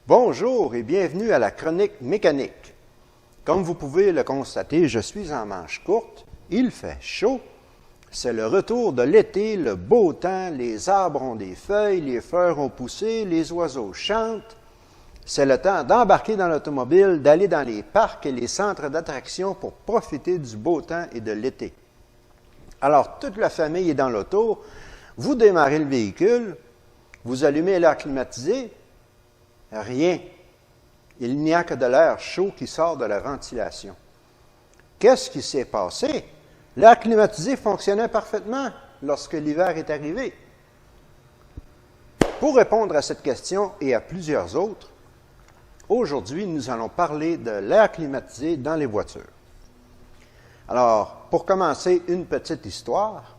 Bonjour et bienvenue à la chronique mécanique. Comme vous pouvez le constater, je suis en manche courte, il fait chaud. C'est le retour de l'été, le beau temps, les arbres ont des feuilles, les fleurs ont poussé, les oiseaux chantent. C'est le temps d'embarquer dans l'automobile, d'aller dans les parcs et les centres d'attraction pour profiter du beau temps et de l'été. Alors, toute la famille est dans l'auto, vous démarrez le véhicule, vous allumez l'air climatisé, rien. Il n'y a que de l'air chaud qui sort de la ventilation. Qu'est-ce qui s'est passé? L'air climatisé fonctionnait parfaitement lorsque l'hiver est arrivé. Pour répondre à cette question et à plusieurs autres, aujourd'hui, nous allons parler de l'air climatisé dans les voitures. Alors, pour commencer, une petite histoire.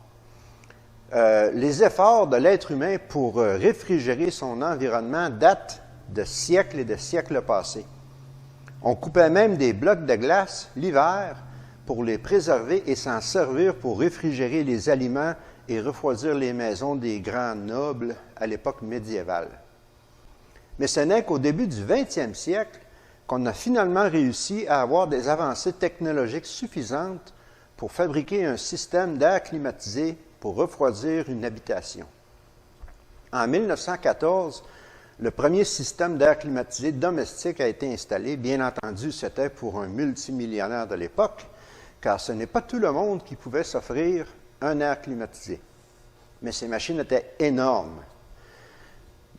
Les efforts de l'être humain pour réfrigérer son environnement datent de siècles et de siècles passés. On coupait même des blocs de glace l'hiver pour les préserver et s'en servir pour réfrigérer les aliments et refroidir les maisons des grands nobles à l'époque médiévale. Mais ce n'est qu'au début du 20e siècle qu'on a finalement réussi à avoir des avancées technologiques suffisantes pour fabriquer un système d'air climatisé pour refroidir une habitation. En 1914, le premier système d'air climatisé domestique a été installé. Bien entendu, c'était pour un multimillionnaire de l'époque, car ce n'est pas tout le monde qui pouvait s'offrir un air climatisé. Mais ces machines étaient énormes.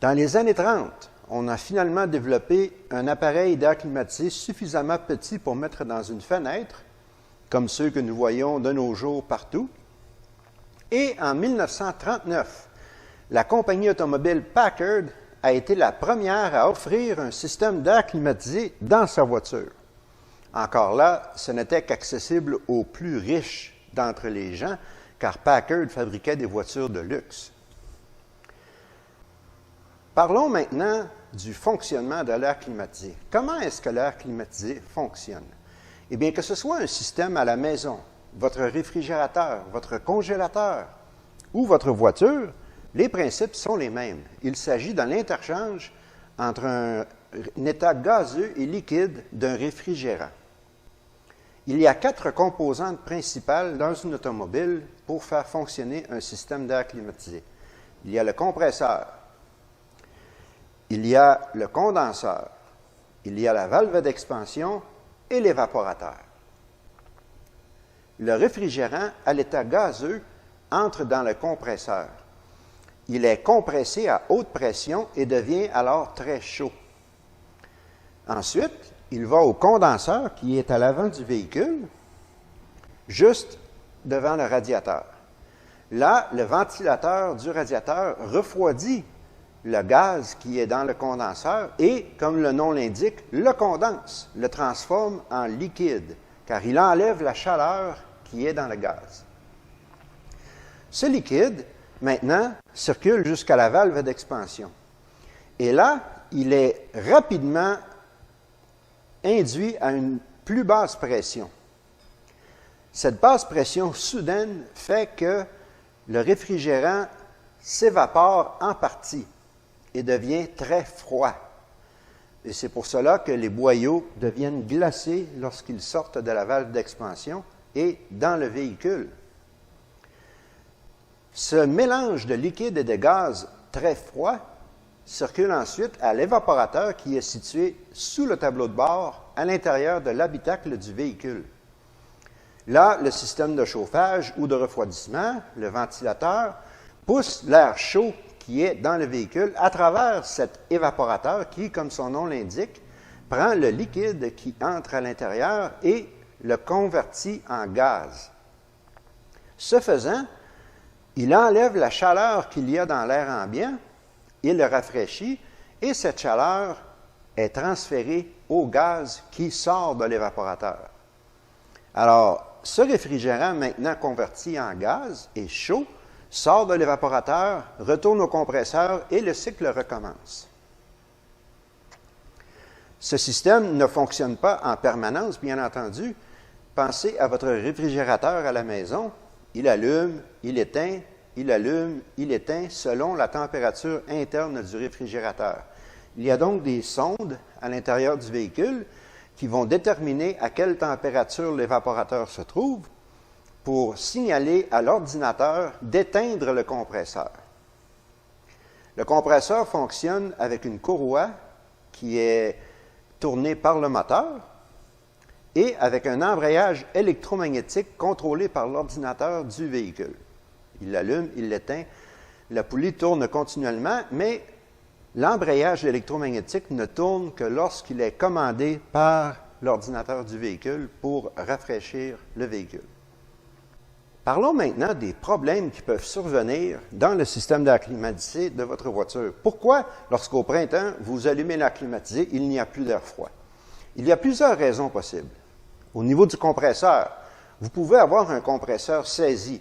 Dans les années 30, on a finalement développé un appareil d'air climatisé suffisamment petit pour mettre dans une fenêtre, comme ceux que nous voyons de nos jours partout. Et en 1939, la compagnie automobile Packard a été la première à offrir un système d'air climatisé dans sa voiture. Encore là, ce n'était qu'accessible aux plus riches d'entre les gens, car Packard fabriquait des voitures de luxe. Parlons maintenant du fonctionnement de l'air climatisé. Comment est-ce que l'air climatisé fonctionne? Eh bien, que ce soit un système à la maison, votre réfrigérateur, votre congélateur ou votre voiture, les principes sont les mêmes. Il s'agit de l'interchange entre un état gazeux et liquide d'un réfrigérant. Il y a 4 composantes principales dans une automobile pour faire fonctionner un système d'air climatisé. Il y a le compresseur, il y a le condenseur, il y a la valve d'expansion et l'évaporateur. Le réfrigérant à l'état gazeux entre dans le compresseur. Il est compressé à haute pression et devient alors très chaud. Ensuite, il va au condenseur qui est à l'avant du véhicule, juste devant le radiateur. Là, le ventilateur du radiateur refroidit le gaz qui est dans le condenseur et, comme le nom l'indique, le condense, le transforme en liquide, car il enlève la chaleur qui est dans le gaz. Ce liquide, maintenant, circule jusqu'à la valve d'expansion. Et là, il est rapidement induit à une plus basse pression. Cette basse pression soudaine fait que le réfrigérant s'évapore en partie et devient très froid. Et c'est pour cela que les boyaux deviennent glacés lorsqu'ils sortent de la valve d'expansion et dans le véhicule. Ce mélange de liquide et de gaz très froid circule ensuite à l'évaporateur qui est situé sous le tableau de bord à l'intérieur de l'habitacle du véhicule. Là, le système de chauffage ou de refroidissement, le ventilateur, pousse l'air chaud qui est dans le véhicule à travers cet évaporateur qui, comme son nom l'indique, prend le liquide qui entre à l'intérieur et le convertit en gaz. Ce faisant, il enlève la chaleur qu'il y a dans l'air ambiant, il le rafraîchit et cette chaleur est transférée au gaz qui sort de l'évaporateur. Alors, ce réfrigérant maintenant converti en gaz et chaud sort de l'évaporateur, retourne au compresseur et le cycle recommence. Ce système ne fonctionne pas en permanence, bien entendu. Pensez à votre réfrigérateur à la maison. Il allume, il éteint, il allume, il éteint selon la température interne du réfrigérateur. Il y a donc des sondes à l'intérieur du véhicule qui vont déterminer à quelle température l'évaporateur se trouve pour signaler à l'ordinateur d'éteindre le compresseur. Le compresseur fonctionne avec une courroie qui est tournée par le moteur et avec un embrayage électromagnétique contrôlé par l'ordinateur du véhicule. Il l'allume, il l'éteint, la poulie tourne continuellement, mais l'embrayage électromagnétique ne tourne que lorsqu'il est commandé par l'ordinateur du véhicule pour rafraîchir le véhicule. Parlons maintenant des problèmes qui peuvent survenir dans le système d'air climatisé de votre voiture. Pourquoi, lorsqu'au printemps, vous allumez l'air climatisé, il n'y a plus d'air froid? Il y a plusieurs raisons possibles. Au niveau du compresseur, vous pouvez avoir un compresseur saisi.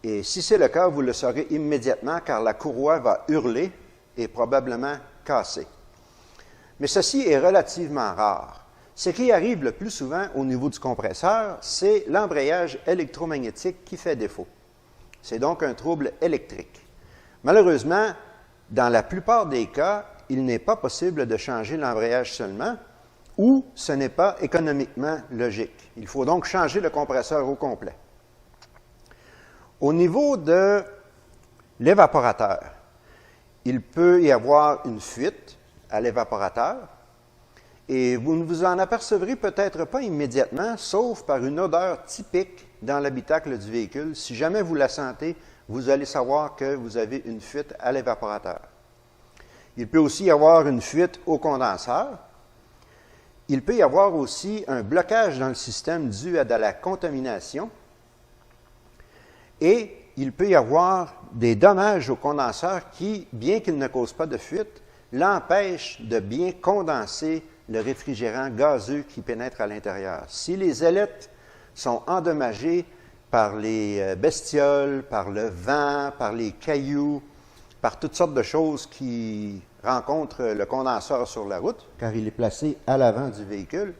Et si c'est le cas, vous le saurez immédiatement car la courroie va hurler et probablement casser. Mais ceci est relativement rare. Ce qui arrive le plus souvent au niveau du compresseur, c'est l'embrayage électromagnétique qui fait défaut. C'est donc un trouble électrique. Malheureusement, dans la plupart des cas, il n'est pas possible de changer l'embrayage seulement ou ce n'est pas économiquement logique. Il faut donc changer le compresseur au complet. Au niveau de l'évaporateur, il peut y avoir une fuite à l'évaporateur et vous ne vous en apercevrez peut-être pas immédiatement, sauf par une odeur typique dans l'habitacle du véhicule. Si jamais vous la sentez, vous allez savoir que vous avez une fuite à l'évaporateur. Il peut aussi y avoir une fuite au condenseur. Il peut y avoir aussi un blocage dans le système dû à de la contamination. Et il peut y avoir des dommages au condenseur qui, bien qu'il ne cause pas de fuite, l'empêchent de bien condenser le réfrigérant gazeux qui pénètre à l'intérieur. Si les ailettes sont endommagées par les bestioles, par le vent, par les cailloux, par toutes sortes de choses qui rencontrent le condenseur sur la route, car il est placé à l'avant du véhicule,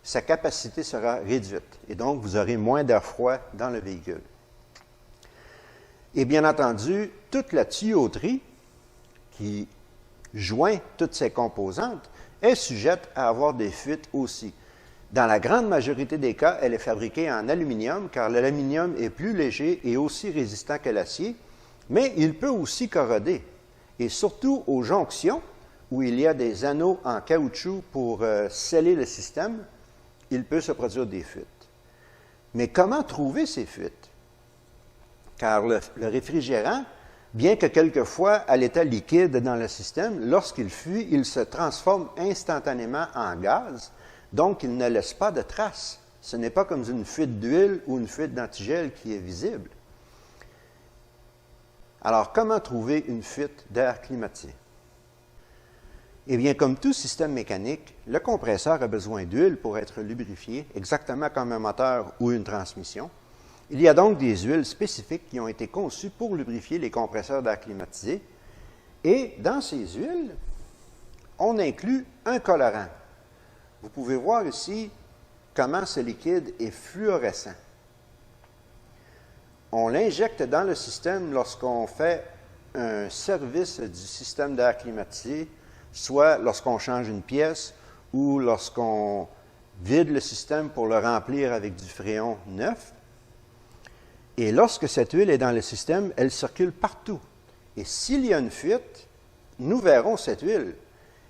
sa capacité sera réduite et donc vous aurez moins d'air froid dans le véhicule. Et bien entendu, toute la tuyauterie qui joint toutes ces composantes est sujette à avoir des fuites aussi. Dans la grande majorité des cas, elle est fabriquée en aluminium, car l'aluminium est plus léger et aussi résistant que l'acier, mais il peut aussi corroder. Et surtout aux jonctions, où il y a des anneaux en caoutchouc pour sceller le système, il peut se produire des fuites. Mais comment trouver ces fuites? Car le réfrigérant, bien que quelquefois à l'état liquide dans le système, lorsqu'il fuit, il se transforme instantanément en gaz, donc il ne laisse pas de traces. Ce n'est pas comme une fuite d'huile ou une fuite d'antigel qui est visible. Alors, comment trouver une fuite d'air climatisé? Eh bien, comme tout système mécanique, le compresseur a besoin d'huile pour être lubrifié, exactement comme un moteur ou une transmission. Il y a donc des huiles spécifiques qui ont été conçues pour lubrifier les compresseurs d'air climatisé. Et dans ces huiles, on inclut un colorant. Vous pouvez voir ici comment ce liquide est fluorescent. On l'injecte dans le système lorsqu'on fait un service du système d'air climatisé, soit lorsqu'on change une pièce ou lorsqu'on vide le système pour le remplir avec du fréon neuf. Et lorsque cette huile est dans le système, elle circule partout. Et s'il y a une fuite, nous verrons cette huile.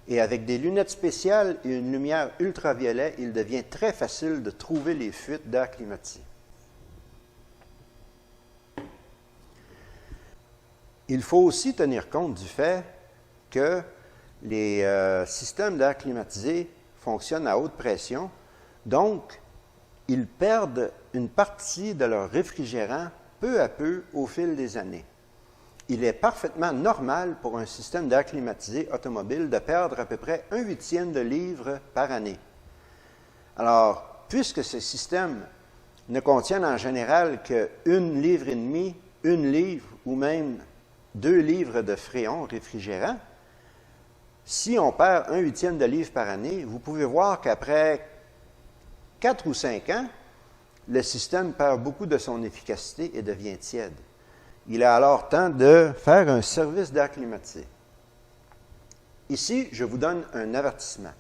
Et avec des lunettes spéciales et une lumière ultraviolet, il devient très facile de trouver les fuites d'air climatisé. Il faut aussi tenir compte du fait que les systèmes d'air climatisé fonctionnent à haute pression, donc ils perdent une partie de leur réfrigérant peu à peu au fil des années. Il est parfaitement normal pour un système d'air climatisé automobile de perdre à peu près 1/8 de livre par année. Alors, puisque ces systèmes ne contiennent en général que 1,5 livre, 1 livre ou même 2 livres de fréon réfrigérant, si on perd 1/8 de livre par année, vous pouvez voir qu'après 4 ou 5 ans, le système perd beaucoup de son efficacité et devient tiède. Il est alors temps de faire un service d'air climatisé. Ici, je vous donne un avertissement.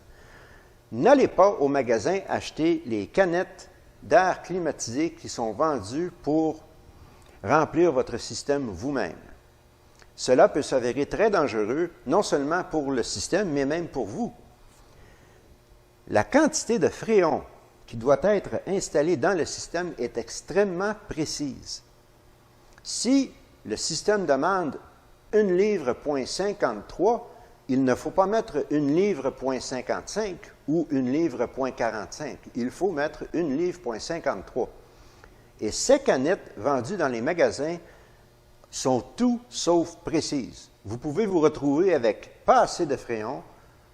N'allez pas au magasin acheter les canettes d'air climatisé qui sont vendues pour remplir votre système vous-même. Cela peut s'avérer très dangereux, non seulement pour le système, mais même pour vous. La quantité de fréon qui doit être installée dans le système est extrêmement précise. Si le système demande 1 livre,53, il ne faut pas mettre 1 livre,55 ou 1 livre,45. Il faut mettre 1 livre,53. Et ces canettes vendues dans les magasins sont tout sauf précises. Vous pouvez vous retrouver avec pas assez de fréon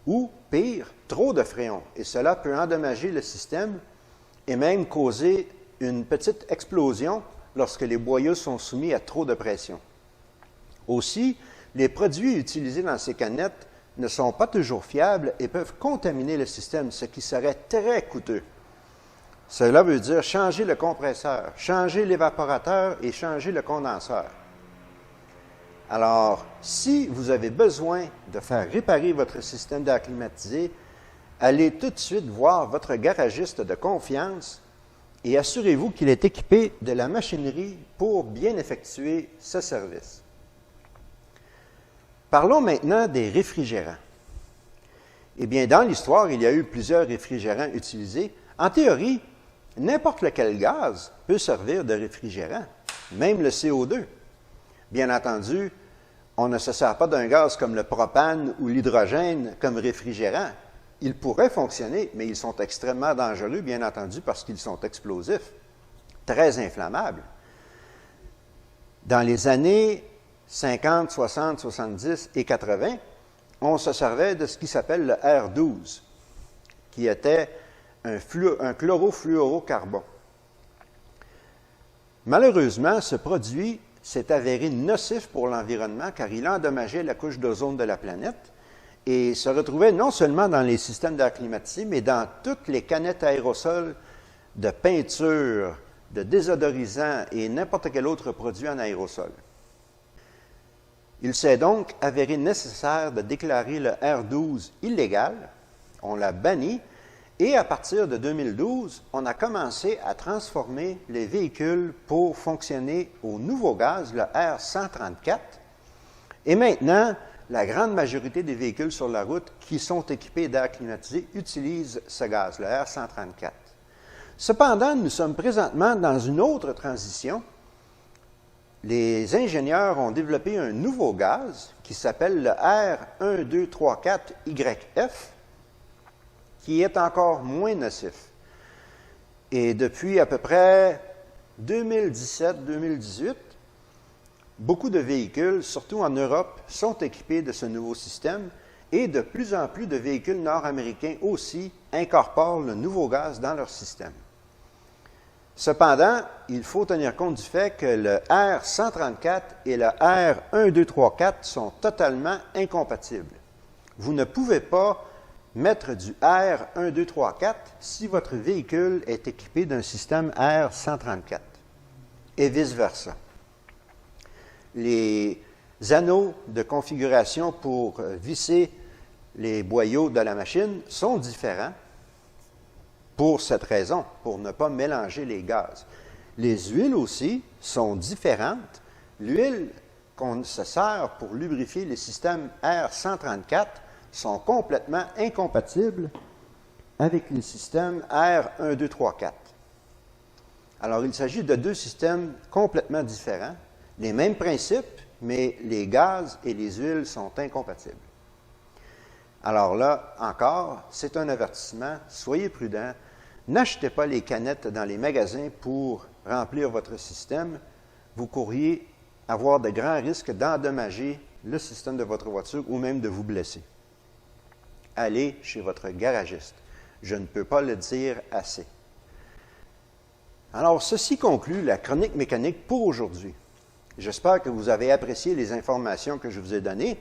ou, pire, trop de fréon. Et cela peut endommager le système et même causer une petite explosion lorsque les boyaux sont soumis à trop de pression. Aussi, les produits utilisés dans ces canettes ne sont pas toujours fiables et peuvent contaminer le système, ce qui serait très coûteux. Cela veut dire changer le compresseur, changer l'évaporateur et changer le condenseur. Alors, si vous avez besoin de faire réparer votre système d'air climatisé, allez tout de suite voir votre garagiste de confiance et assurez-vous qu'il est équipé de la machinerie pour bien effectuer ce service. Parlons maintenant des réfrigérants. Eh bien, dans l'histoire, il y a eu plusieurs réfrigérants utilisés. En théorie, n'importe lequel gaz peut servir de réfrigérant, même le CO2. Bien entendu, on ne se sert pas d'un gaz comme le propane ou l'hydrogène comme réfrigérant. Ils pourraient fonctionner, mais ils sont extrêmement dangereux, bien entendu, parce qu'ils sont explosifs, très inflammables. Dans les années 50, 60, 70 et 80, on se servait de ce qui s'appelle le R12, qui était un chlorofluorocarbone. Malheureusement, ce produit s'est avéré nocif pour l'environnement car il endommageait la couche d'ozone de la planète et se retrouvait non seulement dans les systèmes d'air climatisé, mais dans toutes les canettes aérosols de peinture, de désodorisants et n'importe quel autre produit en aérosol. Il s'est donc avéré nécessaire de déclarer le R12 illégal, on l'a banni, et à partir de 2012, on a commencé à transformer les véhicules pour fonctionner au nouveau gaz, le R134. Et maintenant, la grande majorité des véhicules sur la route qui sont équipés d'air climatisé utilisent ce gaz, le R134. Cependant, nous sommes présentement dans une autre transition. Les ingénieurs ont développé un nouveau gaz qui s'appelle le R1234YF, qui est encore moins nocif. Et depuis à peu près 2017-2018, beaucoup de véhicules, surtout en Europe, sont équipés de ce nouveau système et de plus en plus de véhicules nord-américains aussi incorporent le nouveau gaz dans leur système. Cependant, il faut tenir compte du fait que le R134 et le R1234 sont totalement incompatibles. Vous ne pouvez pas mettre du R1234 si votre véhicule est équipé d'un système R134 et vice-versa. Les anneaux de configuration pour visser les boyaux de la machine sont différents pour cette raison, pour ne pas mélanger les gaz. Les huiles aussi sont différentes. L'huile qu'on se sert pour lubrifier les systèmes R134 sont complètement incompatibles avec les systèmes R1234. Alors, il s'agit de deux systèmes complètement différents, les mêmes principes, mais les gaz et les huiles sont incompatibles. Alors là, encore, c'est un avertissement, soyez prudents, n'achetez pas les canettes dans les magasins pour remplir votre système, vous courriez avoir de grands risques d'endommager le système de votre voiture ou même de vous blesser. Allez chez votre garagiste. Je ne peux pas le dire assez. Alors, ceci conclut la chronique mécanique pour aujourd'hui. J'espère que vous avez apprécié les informations que je vous ai données.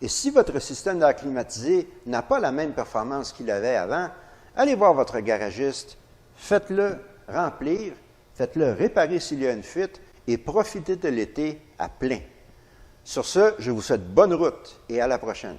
Et si votre système d'air climatisé n'a pas la même performance qu'il avait avant, allez voir votre garagiste, faites-le remplir, faites-le réparer s'il y a une fuite et profitez de l'été à plein. Sur ce, je vous souhaite bonne route et à la prochaine.